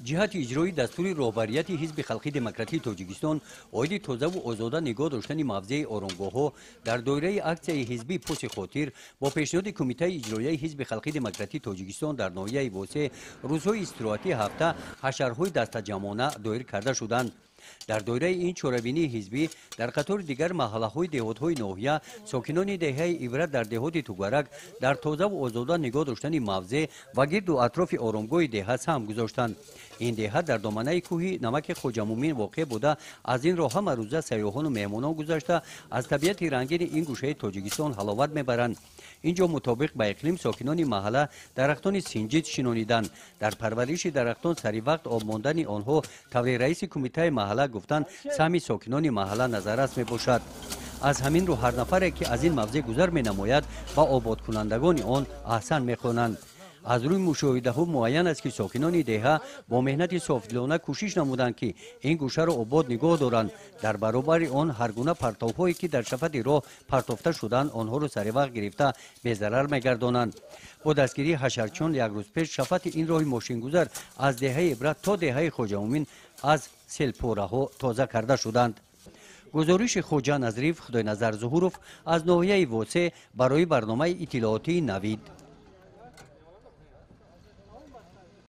ҷиҳати иҷрои дастури роҳбарияти ҳизби халқи демократии тоҷикистон оиди тозаву озода нигоҳ доштани мавзеи оромгоҳҳо дар доираи аксияи ҳизбии пӯси хотир бо пешниҳоди кумитаи иҷроияи ҳизби халқи демократии тоҷикистон дар ноҳияи восеъ рӯзҳои истироҳатии ҳафта ҳашарҳои дастаҷамона доир карда шуданд. дар доираи ин чорабинии ҳизбӣ дар қатори дигар маҳаллаҳои деҳотҳои ноҳия сокинони деҳаи ибрат дар деҳоти тугарак дар тозаву озода нигоҳ доштани мавзеъ ва гирду атрофи оромгоҳи деҳа саҳм гузоштанд. ин деҳа дар доманаи кӯҳи намаки хоҷамумин воқеъ буда аз ин роҳ ҳама рӯза сайёҳону меҳмонон гузашта аз табиати рангини ин гӯшаи тоҷикистон ҳаловат мебаранд. инҷо мутобиқ ба иқлим сокинони маҳалла дарахтони синҷид шинониданд. дар парвариши дарахтон саривақт об мондани онҳо таври раиси кумитаи маҳалла гуфтанд саҳми сокинони маҳалла назаррас мебошад. аз ҳамин рӯ ҳар нафаре ки аз ин мавзеъ гузар менамояд ба ободкунандагони он аҳсан мехонанд. аз рӯи мушоҳидаҳо муайян аст ки сокинони деҳа бо меҳнати софдилона кӯшиш намуданд ки ин гӯшаро обод нигоҳ доранд. дар баробари он ҳар гуна партовҳое ки дар шафати роҳ партофта шуданд онҳоро саривақт гирифта безарар мегардонанд. бо дастгирии ҳашарчиён як рӯз пеш шафати ин роҳи мошингузар аз деҳаи ибрат то деҳаи хоҷамумин аз селпораҳо тоза карда шуданд. гузориши хоҷа назриф худойназар зуҳуров аз ноҳияи восеъ барои барномаи иттилоотии навид.